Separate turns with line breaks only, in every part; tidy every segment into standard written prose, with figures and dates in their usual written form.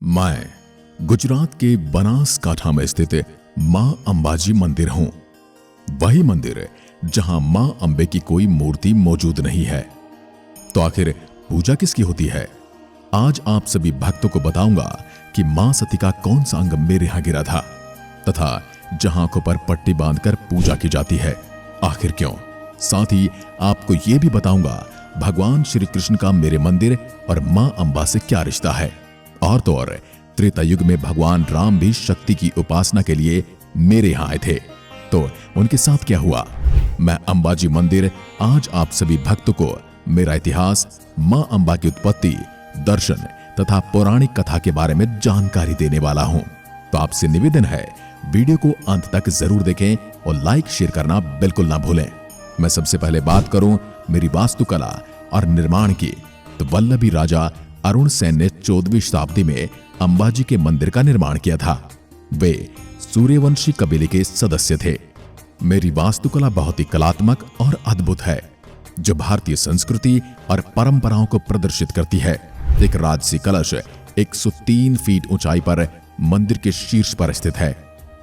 मैं गुजरात के बनासकांठा में स्थित मां अंबाजी मंदिर हूं। वही मंदिर जहां मां अंबे की कोई मूर्ति मौजूद नहीं है। तो आखिर पूजा किसकी होती है? आज आप सभी भक्तों को बताऊंगा कि मां सती का कौन सा अंग मेरे यहां गिरा था तथा जहां आंखों पर पट्टी बांधकर पूजा की जाती है, आखिर क्यों। साथ ही आपको यह भी बताऊंगा भगवान श्री कृष्ण का मेरे मंदिर और मां अंबा से क्या रिश्ता है। और तो और त्रेता युग में भगवान राम भी शक्ति की उपासना के लिए मेरे यहां आए थे, तो उनके साथ क्या हुआ। मैं अंबाजी मंदिर आज आप सभी भक्तों को मेरा इतिहास, मां अंबा की उत्पत्ति, दर्शन तथा पौराणिक कथा के बारे में जानकारी देने वाला हूं। तो आपसे निवेदन है, वीडियो को अंत तक जरूर देखें और लाइक शेयर करना बिल्कुल ना भूलें। मैं सबसे पहले बात करूं मेरी वास्तुकला और निर्माण की, तो वल्लभी राजा अरुण सेन ने 14वीं शताब्दी में अंबाजी के मंदिर का निर्माण किया था। वे सूर्यवंशी कबीले के सदस्य थे। मेरी वास्तुकला बहुत ही कलात्मक और अद्भुत है, जो भारतीय संस्कृति और परंपराओं को प्रदर्शित करती है। एक राजसी कलश 103 फीट ऊंचाई पर मंदिर के शीर्ष पर स्थित है।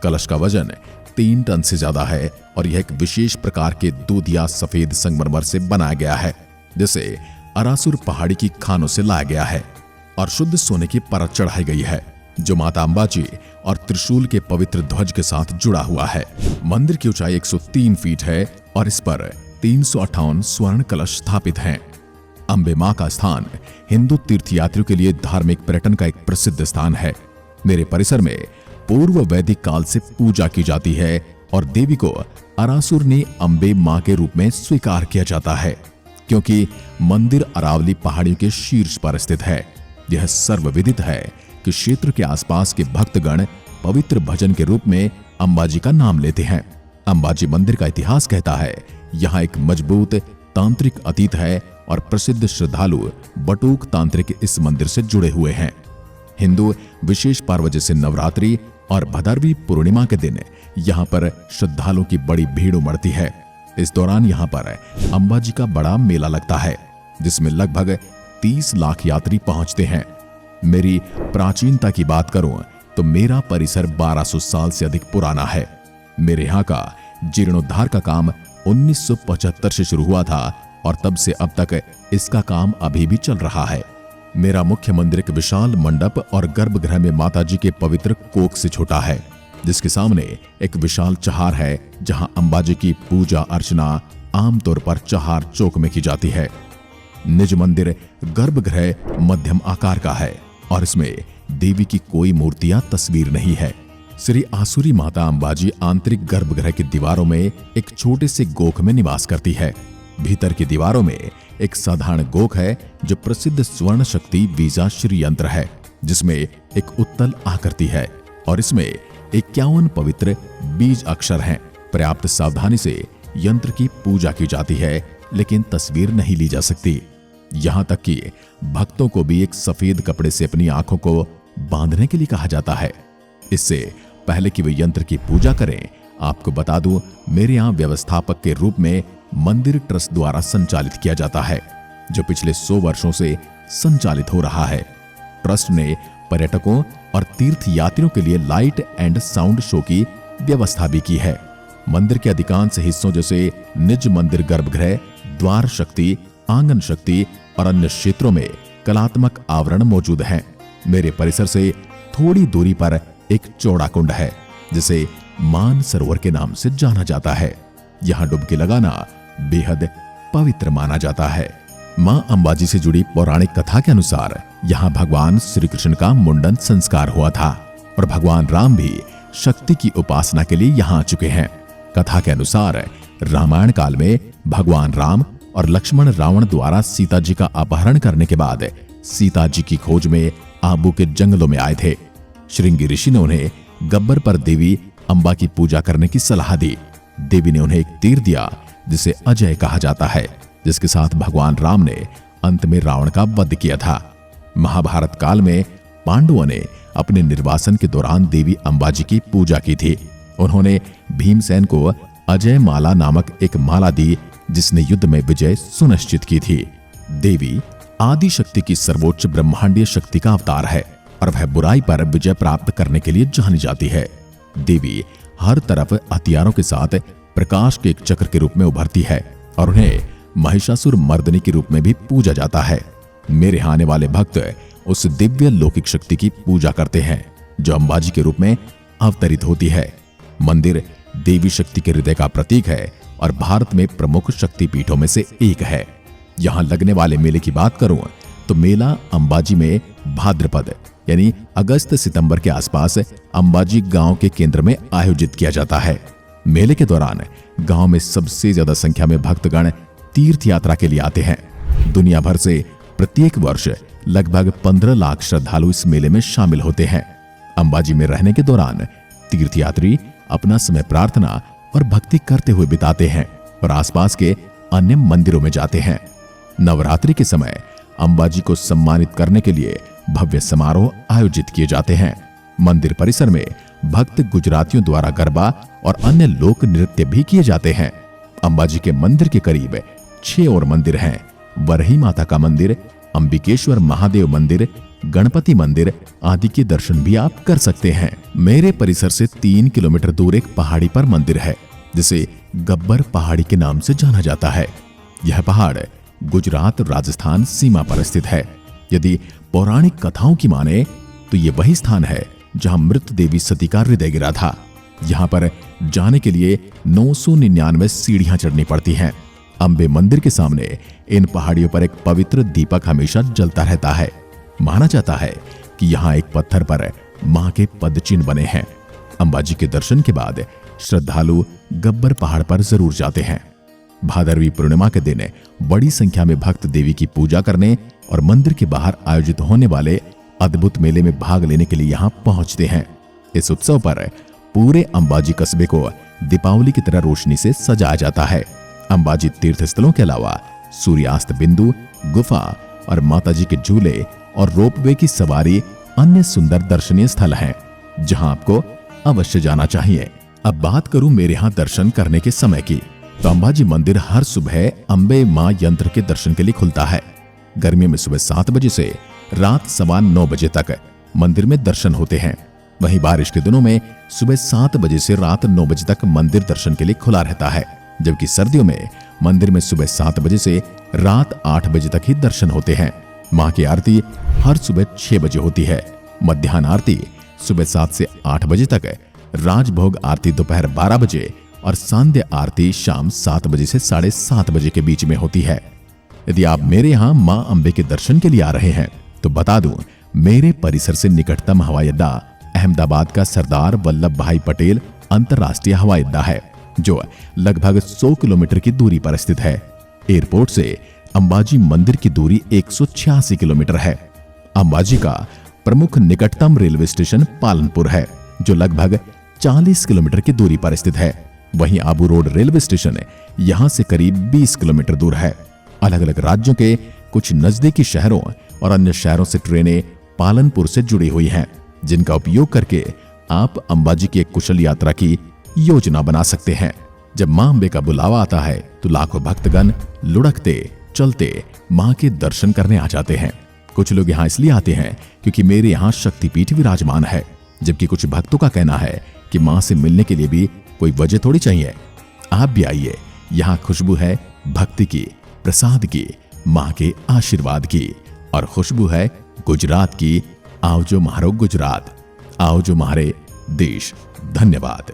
कलश का वजन 3 टन से ज्यादा है और यह एक विशेष प्रकार के दूधिया सफेद संगमरमर से बनाया गया है, जिसे अरासुर पहाड़ी की खानों से लाया गया है और शुद्ध सोने की परत चढ़ाई गई है, जो माता अंबाजी और त्रिशूल के पवित्र ध्वज के साथ जुड़ा हुआ है। मंदिर की ऊंचाई 103 फीट है और इस पर 358 स्वर्ण कलश स्थापित हैं। अंबे मां का स्थान हिंदू तीर्थयात्रियों के लिए धार्मिक पर्यटन का एक प्रसिद्ध स्थान है। मेरे परिसर में पूर्व वैदिक काल से पूजा की जाती है और देवी को अरासुर ने अंबे मां के रूप में स्वीकार किया जाता है, क्योंकि मंदिर अरावली पहाड़ियों के शीर्ष पर स्थित है। यह सर्वविदित है कि क्षेत्र के आसपास के भक्तगण पवित्र भजन के रूप में अंबाजी का नाम लेते हैं। अंबाजी मंदिर का इतिहास कहता है, यहाँ एक मजबूत तांत्रिक अतीत है और प्रसिद्ध श्रद्धालु बटुक तांत्रिक इस मंदिर से जुड़े हुए हैं। हिंदू विशेष पर्व जैसे नवरात्रि और भदरवी पूर्णिमा के दिन यहाँ पर श्रद्धालुओं की बड़ी भीड़ उमड़ती है। इस दौरान यहाँ पर अंबाजी का बड़ा मेला लगता है, जिसमें लगभग 30 लाख यात्री पहुंचते हैं। मेरी प्राचीनता की बात करूं तो मेरा परिसर 1200 साल से अधिक पुराना है। मेरे यहाँ का जीर्णोद्धार का काम 1975 से शुरू हुआ था और तब से अब तक इसका काम अभी भी चल रहा है। मेरा मुख्य मंदिर एक विशाल मंडप और गर्भगृह में माताजी के पवित्र कोख से छोटा है, जिसके सामने एक विशाल चहार है, जहां अंबाजी की पूजा अर्चना आमतौर पर चहार चौक में की जाती है। निज मंदिर गर्भगृह मध्यम आकार का है और इसमें देवी की कोई मूर्ति या तस्वीर नहीं है। श्री आसुरी माता अंबाजी आंतरिक गर्भगृह की दीवारों में एक छोटे से गोख में निवास करती है। भीतर की दीवारों में एक साधारण गोख है, जो प्रसिद्ध स्वर्ण शक्ति वीजा श्री यंत्र है, जिसमें एक उत्तल आकृति है और इसमें 51 पवित्र बीज अक्षर हैं। पर्याप्त सावधानी से यंत्र की पूजा की जाती है, लेकिन तस्वीर नहीं ली जा सकती। यहां तक कि भक्तों को भी एक सफेद कपड़े से अपनी आंखों को बांधने के लिए कहा जाता है। इससे पहले कि वे यंत्र की पूजा करें, आपको बता दूं, मेरे यहां व्यवस्थापक के रूप में मंदिर ट्रस्ट द्वारा संचालित किया जाता है, जो पिछले 100 वर्षों से संचालित हो रहा है। ट्रस्ट ने पर्यटकों और तीर्थ यात्रियों के लिए लाइट एंड साउंड शो की व्यवस्था भी की है। मंदिर के अधिकांश हिस्सों जैसे निज मंदिर गर्भगृह, द्वार शक्ति, आंगन शक्ति और अन्य क्षेत्रों में कलात्मक आवरण मौजूद हैं। मेरे परिसर से थोड़ी दूरी पर एक चौड़ा कुंड है, जिसे मान सरोवर के नाम से जाना जाता है। यहाँ डुबकी लगाना बेहद पवित्र माना जाता है। मां अंबाजी से जुड़ी पौराणिक कथा के अनुसार यहाँ भगवान श्री कृष्ण का मुंडन संस्कार हुआ था और भगवान राम भी शक्ति की उपासना के लिए यहाँ आ चुके हैं। कथा के अनुसार रामायण काल में भगवान राम और लक्ष्मण रावण द्वारा सीता जी का अपहरण करने के बाद सीता जी की खोज में आबू के जंगलों में आए थे। श्रृंगी ऋषि ने उन्हें गब्बर पर देवी अंबा की पूजा करने की सलाह दी। देवी ने उन्हें एक तीर दिया, जिसे अजय कहा जाता है, जिसके साथ भगवान राम ने अंत में रावण का वध किया था। महाभारत काल में पांडवों ने अपने निर्वासन के दौरान देवी अंबाजी की पूजा की थी। उन्होंने भीमसेन को अजय माला नामक एक माला दी, जिसने युद्ध में विजय सुनिश्चित की थी। देवी आदि शक्ति की सर्वोच्च ब्रह्मांडीय शक्ति का अवतार है और और वह बुराई पर विजय प्राप्त करने के लिए जानी जाती है। देवी हर तरफ हथियारों के साथ प्रकाश के एक चक्र के रूप में उभरती है और उन्हें महिषासुर मर्दनी के रूप में भी पूजा जाता है। मेरे यहाँ आने वाले भक्त उस दिव्य लौकिक शक्ति की पूजा करते हैं जो अंबाजी के रूप में अवतरित होती है। मंदिर देवी शक्ति के हृदय का प्रतीक है और भारत में प्रमुख शक्ति पीठों में से एक है। यहाँ लगने वाले मेले की बात करूं तो मेला अंबाजी में भाद्रपद यानी अगस्त सितंबर के आसपास अंबाजी गांव के केंद्र में आयोजित किया जाता है। मेले के दौरान गांव में सबसे ज्यादा संख्या में भक्तगण तीर्थ यात्रा के लिए आते हैं। दुनिया भर से प्रत्येक वर्ष लगभग 15 लाख श्रद्धालु इस मेले में शामिल होते हैं। अंबाजी में रहने के दौरान तीर्थयात्री अपना समय प्रार्थना और भक्ति करते हुए बिताते हैं और आसपास के अन्य मंदिरों में जाते हैं। नवरात्रि के समय अंबाजी को सम्मानित करने के लिए भव्य समारोह आयोजित किए जाते हैं। मंदिर परिसर में भक्त गुजरातियों द्वारा गरबा और अन्य लोक नृत्य भी किए जाते हैं। अंबाजी के मंदिर के करीब 6 और मंदिर हैं। वरही माता का मंदिर, अंबिकेश्वर महादेव मंदिर, गणपति मंदिर आदि के दर्शन भी आप कर सकते हैं। मेरे परिसर से 3 किलोमीटर दूर एक पहाड़ी पर मंदिर है जिसे गब्बर पहाड़ी के नाम से जाना जाता है। यह पहाड़ गुजरात राजस्थान सीमा पर स्थित है। यदि पौराणिक कथाओं की माने तो ये वही स्थान है जहां मृत देवी सती का हृदय गिरा था। यहाँ पर जाने के लिए 999 सीढ़ियां चढ़नी पड़ती हैं। अंबे मंदिर के सामने इन पहाड़ियों पर एक पवित्र दीपक हमेशा जलता रहता है। माना जाता है कि यहाँ एक पत्थर पर मां के पद चिन्ह बने हैं। अंबाजी के दर्शन के बाद श्रद्धालु गब्बर पहाड़ पर जरूर जाते हैं। भादरवी पूर्णिमा के दिन बड़ी संख्या में भक्त देवी की पूजा करने और मंदिर के बाहर आयोजित होने वाले अद्भुत मेले में भाग लेने के लिए यहाँ पहुंचते हैं। इस उत्सव पर पूरे अंबाजी कस्बे को दीपावली की तरह रोशनी से सजाया जाता है। अंबाजी तीर्थ स्थलों के अलावा सूर्यास्त बिंदु, गुफा और माताजी के झूले और रोपवे की सवारी अन्य सुंदर दर्शनीय स्थल हैं जहां आपको अवश्य जाना चाहिए। अब बात करूं मेरे यहाँ दर्शन करने के समय की, तो अंबाजी मंदिर हर सुबह अंबे मां यंत्र के दर्शन के लिए खुलता है। गर्मियों में सुबह 7 बजे से रात 9:15 बजे तक मंदिर में दर्शन होते हैं। वहीं बारिश के दिनों में सुबह 7 बजे से रात 9 बजे तक मंदिर दर्शन के लिए खुला रहता है, जबकि सर्दियों में मंदिर में सुबह 7 बजे से रात 8 बजे तक ही दर्शन होते हैं। मां की आरती हर सुबह 6 बजे होती है। मध्याह्न आरती सुबह 7 से 8 बजे तक, राजभोग आरती दोपहर 12 बजे और सांध्य आरती शाम 7 बजे से 7:30 बजे के बीच में होती है। यदि आप मेरे यहाँ मां अंबे के दर्शन के लिए आ रहे हैं तो बता दूं, मेरे परिसर से निकटतम हवाई अड्डा अहमदाबाद का सरदार वल्लभ भाई पटेल अंतर्राष्ट्रीय हवाई अड्डा है जो लगभग 100 किलोमीटर की दूरी पर स्थित है। एयरपोर्ट से अंबाजी मंदिर की दूरी 186 किलोमीटर है। अंबाजी का प्रमुख निकटतम रेलवे स्टेशन पालनपुर है जो लगभग 40 किलोमीटर की दूरी पर स्थित है। वहीं आबू रोड रेलवे स्टेशन यहां से करीब 20 किलोमीटर दूर है। अलग अलग राज्यों के कुछ नजदीकी शहरों और अन्य शहरों से ट्रेनें पालनपुर से जुड़ी हुई हैं, जिनका उपयोग करके आप अंबाजी की एक कुशल यात्रा की योजना बना सकते हैं। जब मां अंबे का बुलावा आता है तो लाखों भक्तगण लुढ़कते चलते मां के दर्शन करने आ जाते हैं। कुछ लोग यहाँ इसलिए आते हैं क्योंकि मेरे यहाँ शक्तिपीठ विराजमान है, जबकि कुछ भक्तों का कहना है कि मां से मिलने के लिए भी कोई वजह थोड़ी चाहिए। आप भी आइए, यहाँ खुशबू है भक्ति की, प्रसाद की, मां के आशीर्वाद की, और खुशबू है गुजरात की। आओ जो म्हारो गुजरात, आओ जो म्हारे देश। धन्यवाद।